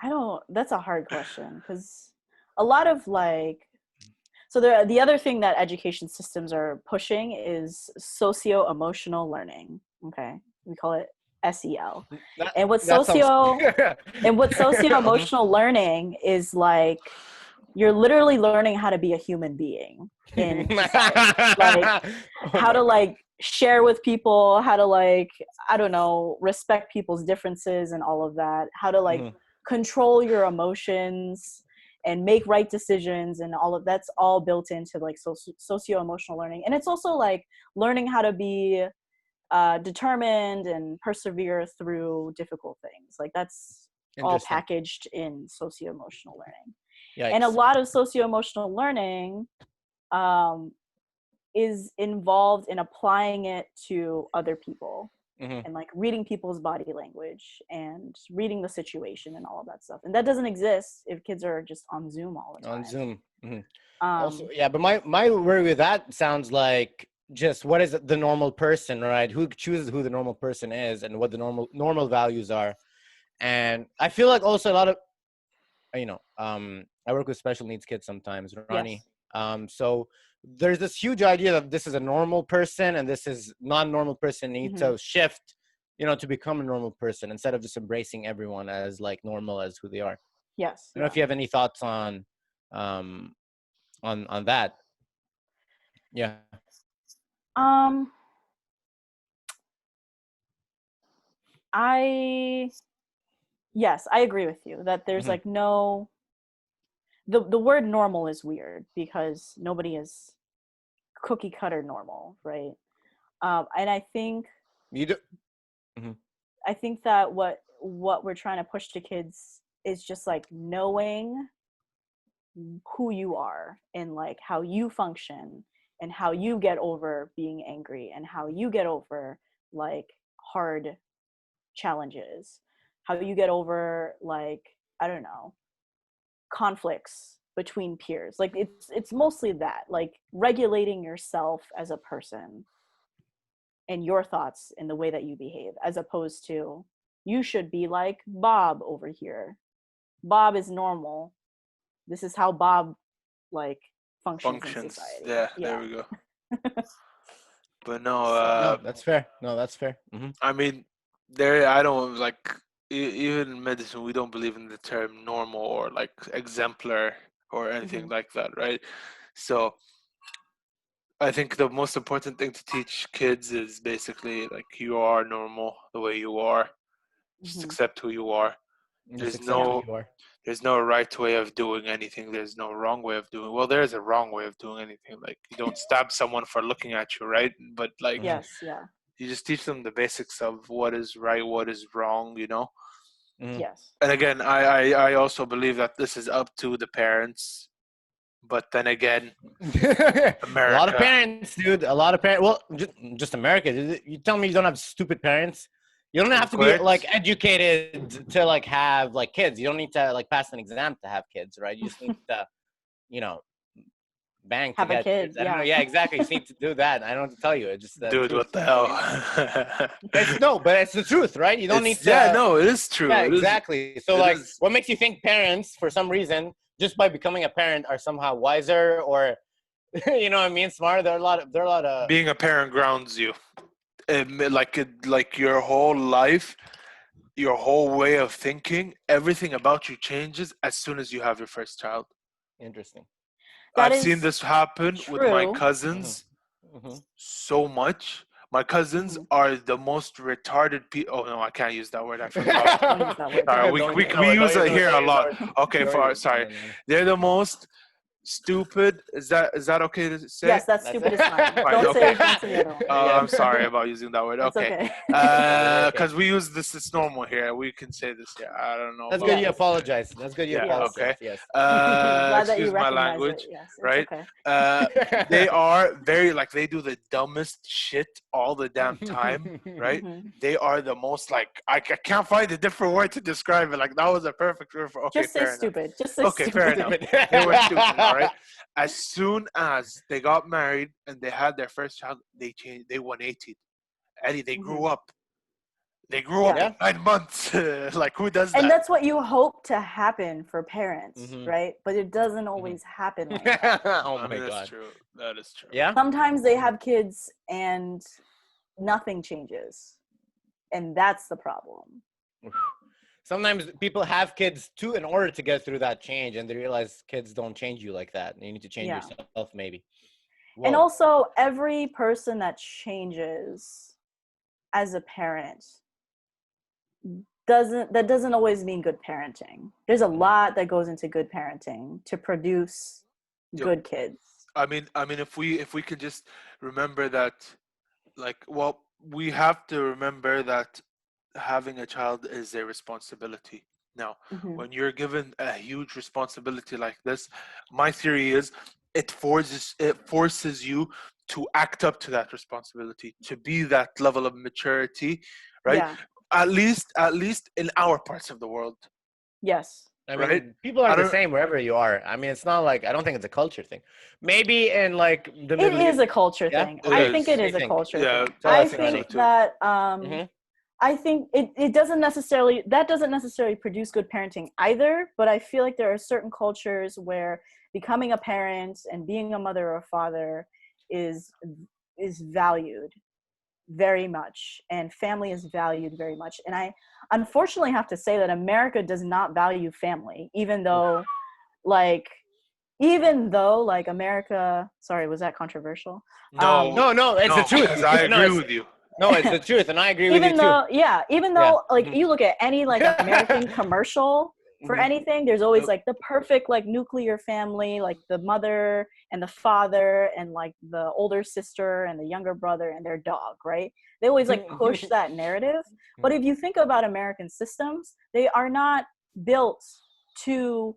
I don't, that's a hard question because a lot of like, so the other thing that education systems are pushing is socio-emotional learning. Okay. We call it SEL. That And what that sounds. socio-emotional learning is like, you're literally learning how to be a human being in society. Like Oh how my to god. like share with people, how to like, I don't know, respect people's differences and all of that, how to like Mhm. control your emotions and make right decisions, and all of that's all built into like socio-emotional learning. And it's also like learning how to be determined and persevere through difficult things. Like that's all Interesting. packaged in socio-emotional learning. And a Yikes. lot of socio-emotional learning um, is involved in applying it to other people Hmm. and like reading people's body language and reading the situation and all of that stuff. And that doesn't exist if kids are just on Zoom all the On time. Zoom. Hmm. Also, Um, yeah, but my worry with that sounds like just what is the normal person, right? Who chooses who the normal person is and what the normal values are. And I feel like also a lot of I work with special needs kids sometimes, Rani. yes. So there's this huge idea that this is a normal person and this is non-normal person need Mm-hmm. to shift, to become a normal person instead of just embracing everyone as like normal as who they are. Yes. I don't know Yeah. if you have any thoughts um, on that. Yeah. Um, I yes, I agree with you that there's Hmm. like no, the word normal is weird because nobody is cookie cutter normal, right? And You do. Hmm. I think that what we're trying to push to kids is just like knowing who you are and like how you function and how you get over being angry and how you get over like hard challenges, how you get over like, I don't know, conflicts between peers. Like it's mostly that, like regulating yourself as a person and your thoughts in the way that you behave, as opposed to you should be like Bob over here. Bob is normal. This is how Bob like functions in society. Yeah, there we go. But no, no, that's fair. No, that's fair. I mean, I don't like even in medicine. We don't believe in the term normal or like exemplar or anything like that, right? So I think the most important thing to teach kids is basically like you are normal the way you are. Just accept who you are. Just accept who you are. There's no right way of doing anything. There's no wrong way of doing. Well, there is a wrong way of doing anything. Like you don't stab someone for looking at you, right? But like, you just teach them the basics of what is right, what is wrong. You know. Yes. And again, I also believe that this is up to the parents. But then again, America. A lot of parents, dude. A lot of parents. Well, just America. You tell me you don't have stupid parents. You don't have to be like educated to like have like kids. You don't need to like pass an exam to have kids, right? You just need to, you know, bang to have get a kid. kids. I don't know. Yeah, exactly. You just need to do that. I don't know what to tell you. It's just dude, what the hell? but it's the truth, right? You don't need to. Yeah, no, it is true. Yeah, exactly. So like, what makes you think parents, for some reason, just by becoming a parent, are somehow wiser or, you know what I mean, smarter? There are a lot of. Being a parent grounds you. Like your whole life, your whole way of thinking, everything about you changes as soon as you have your first child. Interesting. I've seen this happen with my cousins so much. My cousins are the most retarded people. Oh no, I can't use that word. I forgot. Sorry, we use it here a lot. Okay, sorry. They're the most stupid. Is that okay to say? Yes, that's stupid is fine. Don't say the other one. I'm sorry about using that word. Okay. Because we use this, it's normal here. We can say this here. I don't know. That's good. You apologize. That's good. You apologize. Okay. Yes. Glad that excuse you my recognize language. it. Yes, right? Okay. They are very like they do the dumbest shit all the damn time. Right? They are the most like I can't find a different word to describe it. Like that was a perfect word for. Okay, just say stupid. Just say okay, stupid. fair enough. They were stupid. All right. As soon as they got married and they had their first child, they changed. They 180. Eddie, they grew up. They grew up in 9 months. Like who does that? And that's what you hope to happen for parents, right? But it doesn't always happen like that. Oh my God. That's true. That is true. Yeah. Sometimes they have kids and nothing changes, and that's the problem. Sometimes people have kids too in order to get through that change, and they realize kids don't change you like that. You need to change yourself, maybe. Whoa. And also, every person that changes as a parent doesn't always mean good parenting. There's a lot that goes into good parenting to produce good kids. I mean, if we could just remember that, like, well, we have to remember that having a child is a responsibility. Now, when you're given a huge responsibility like this, my theory is it forces you to act up to that responsibility, to be that level of maturity, right? Yeah. At least in our parts of the world. Yes. I mean, people are the same wherever you are. I mean, it's not like, I don't think it's a culture thing. Maybe in like the Middle East. It is a culture thing. I think it is a culture thing. I think that I think it doesn't necessarily produce good parenting either, but I feel like there are certain cultures where becoming a parent and being a mother or a father is valued very much, and family is valued very much. And I unfortunately have to say that America does not value family, even though like America, sorry, was that controversial? No, it's the truth. I agree with you. No, it's the truth, and I agree with you too. Even though like you look at any like American commercial for anything, there's always like the perfect like nuclear family, like the mother and the father and like the older sister and the younger brother and their dog, right? They always like push that narrative. But if you think about American systems, they are not built to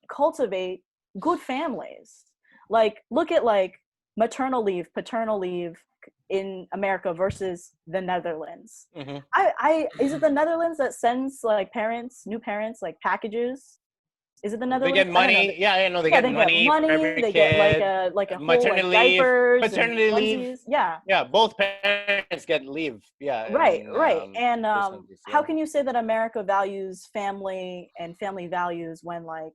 cultivate good families. Like look at like maternal leave, paternal leave in America versus the Netherlands. Is it the Netherlands that sends like new parents like packages Is it the They Netherlands? get I don't know. money. Yeah, I know they Yeah, get they get money for money. every They get kid. like a whole Maternity like leave, diapers and paternity leave. onesies. Yeah. Yeah, both parents get leave. Yeah, Right, in right. And those countries. how Yeah. can you say that America values family and family values when like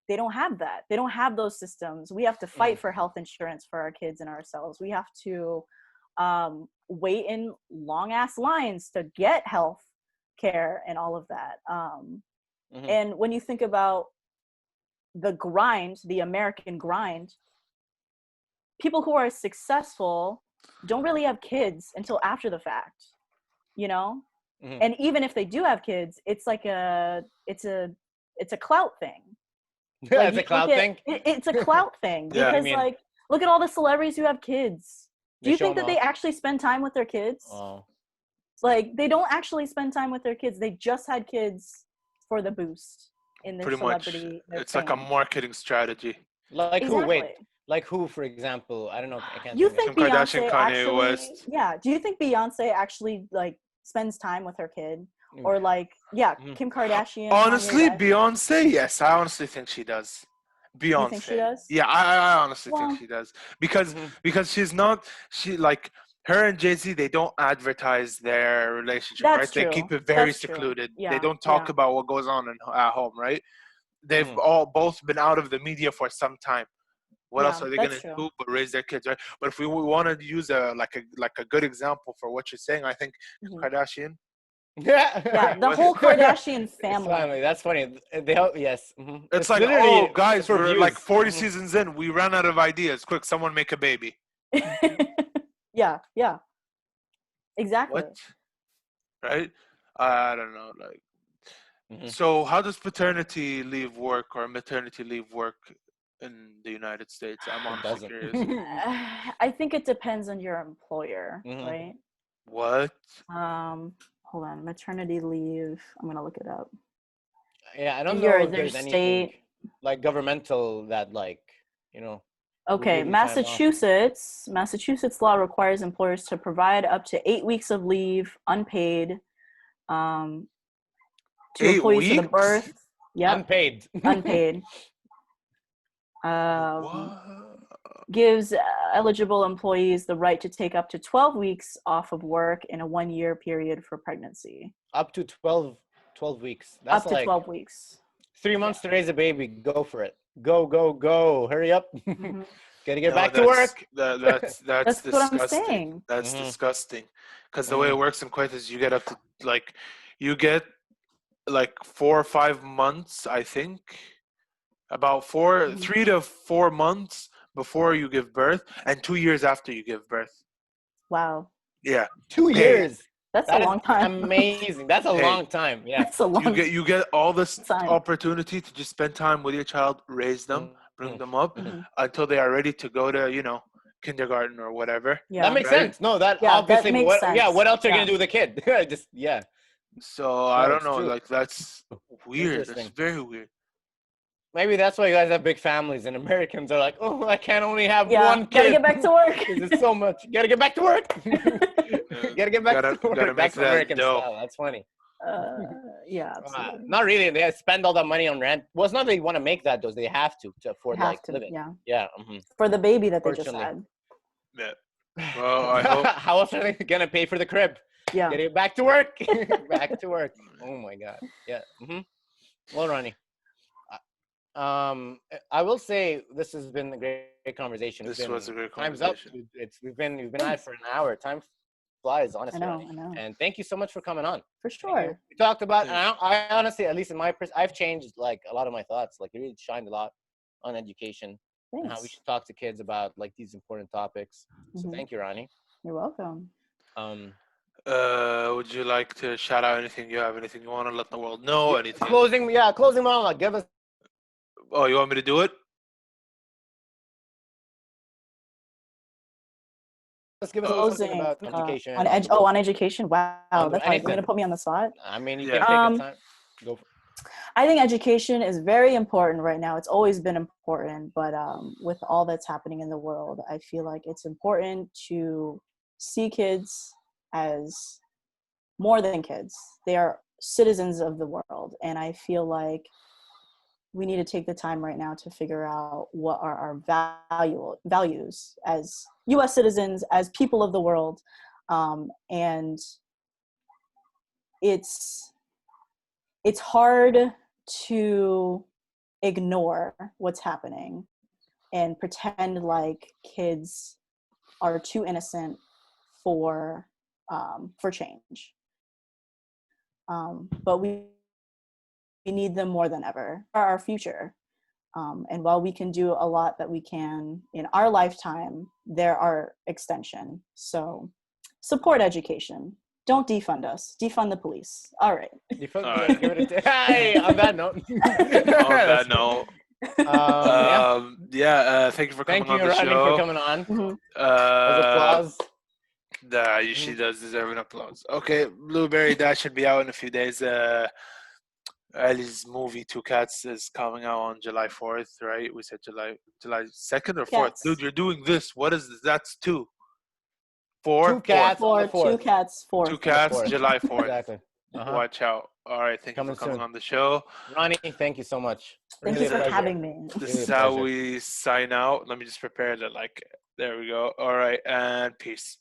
they don't have that? They don't have those systems. We have to fight for health insurance for our kids and ourselves. We have to wait in long ass lines to get health care and all of that. And when you think about the grind, the American grind, people who are successful don't really have kids until after the fact, you know? And even if they do have kids, it's like it's a clout thing. Yeah, Like it's a you look cloud at thing. it's a clout thing Yeah. because mean? like look at all the celebrities who have kids. Do They you show think that them they off. actually spend time with their kids? Oh. Like they don't actually spend time with their kids. They just had kids for the boost in their Pretty much, celebrity, their it's like a fame. marketing strategy. Like who? Wait. Exactly. Like who, for example? I don't know. I can't You think of. think Kim Kardashian, Beyonce Kanye actually, West. yeah, do you think Beyonce actually like spends time with her kid? Mm. Or like, yeah, Mhm. Kim Kardashian, Kanye Honestly, West. Beyonce, yes, I honestly think she does. You think she Beyonce, does? yeah, I honestly think Well, she does because Mhm. she's not she like her and Jay-Z. They don't advertise their relationship, right? that's They true. keep it very That's true. secluded. They Yeah, don't talk yeah, about what goes on at home, right? They've Mhm. all both been out of the media for some time. What else yeah, are they that's gonna true. do but raise their kids, right? But if we want to use a good example for what you're saying, I think Kim Hmm. Kardashian. Yeah, the was- whole Kardashian It's family. family. That's funny. They help. Yes. It's It's like, oh, literally guys, for we're like views. 40 seasons in. We ran out of ideas. Quick, someone make a baby. Yeah, yeah, exactly. What? Right? I don't know. Like, Mhm. so how does paternity leave work or maternity leave work in the United States? I'm It honestly doesn't. curious. I think it depends on your employer, Mhm. right? What? Hold on, maternity leave. I'm gonna look it up. Yeah, I don't And know if their there's anything state. like governmental that would Okay, give you time off. Massachusetts law requires employers to provide up to 8 weeks of leave, unpaid, um, to Eight employees for the weeks? birth. Yep, Unpaid. unpaid. Um, What? gives eligible employees the right to take up to 12 weeks off of work in a 1 year period for pregnancy. Up to 12 weeks. That's Up to like 12 weeks. 3 months to raise a baby. Go for it. Go, go, go. Hurry up. Hmm. Gotta get No, back to work. that's That's what I'm disgusting. saying. That's Hmm. disgusting. Because the way Hmm. it works in Kuwait is you get up to you get like 4 or 5 months, I think, about Mhm. 3 to 4 months before you give birth, and 2 years after you give birth. Wow. Yeah, Two paid, years. That's a That is long time. amazing. That's a paid. long time. Yeah. That's a You long get all this time. opportunity to just spend time with your child, raise them, bring them up Mhm. Hmm. until they are ready to go to kindergarten or whatever, That Yeah. makes right? sense. No, that Yeah, that obviously. makes What? Yeah. sense. What else are you Yeah. gonna do with a kid? Just yeah. So I No, don't it's know. true. Like that's weird. That's Interesting. very weird. Maybe that's why you guys have big families, and Americans are like, oh, I can't only have Yeah. one Gotta kid get back to work. because it's so much. Gotta get back to work. Gotta get back to Gotta work. make That's that American dough. style. That's funny. Yeah, absolutely. Not really. They spend all that money on rent. Well, it's not they want to make that, though. They have to afford Have like to, living. yeah. Yeah. For the baby that they just Fortunately. had. Yeah. Well, I hope. How else are they gonna pay for the crib? Yeah. Get it back to work. Back to work. Oh my god. Yeah. Well, Ronnie. I will say this has been a great conversation. It's This was been a great time's up. conversation. We've been at Thanks. it for an hour. Time flies, I honestly, know, Ronnie. I know. And thank you so much for coming on. For Thank you. sure. We talked about, and Thanks. I honestly, at least in my I've changed like a lot of my thoughts. Like it really shined a lot on education and how we Thanks. should talk to kids about like these important topics. So Mhm. thank you, Ronnie. You're welcome. Um, Would you like to shout out anything you have? Anything you want to let the world know? Anything? closing monologue. Give us. Oh, you want me to do it? Give us a little something Closing about education. on education. Wow, On that's hard. You're anything. gonna put me on the spot. I mean, you Yeah. can take a time. Go for I think education is very important right now. It's always been important, but with all that's happening in the world, I feel like it's important to see kids as more than kids. They are citizens of the world, and I feel like we need to take the time right now to figure out what are our values as U.S. citizens, as people of the world, and it's hard to ignore what's happening and pretend like kids are too innocent for change. But we need them more than ever. They are our future. And while we can do a lot that we can in our lifetime, they're our extension. So support education. Don't defund us. Defund the police. All right. Defund, All right. give it a hey, on that note. On that note, thank you for coming Thank you, on the Rani, show. for coming on. Mhm. Those applause. She does deserve an applause. Okay, Blueberry, that should be out in a few days. Ali's movie Two Cats is coming out on July 4th, right? We said July 2nd or 4th. Cats. Dude, you're doing this. What is this? That's 2. 4? Two cats on the 2 4th. cats, 4. 2 cats, 4th. July 4th. Exactly. Watch out. All right, thank you Coming for coming soon. on the show. Ronnie, thank you so much. Thank Really you a for pleasure. having me. This Really is a how pleasure. we sign out. Let me just prepare the there we go. All right, and peace.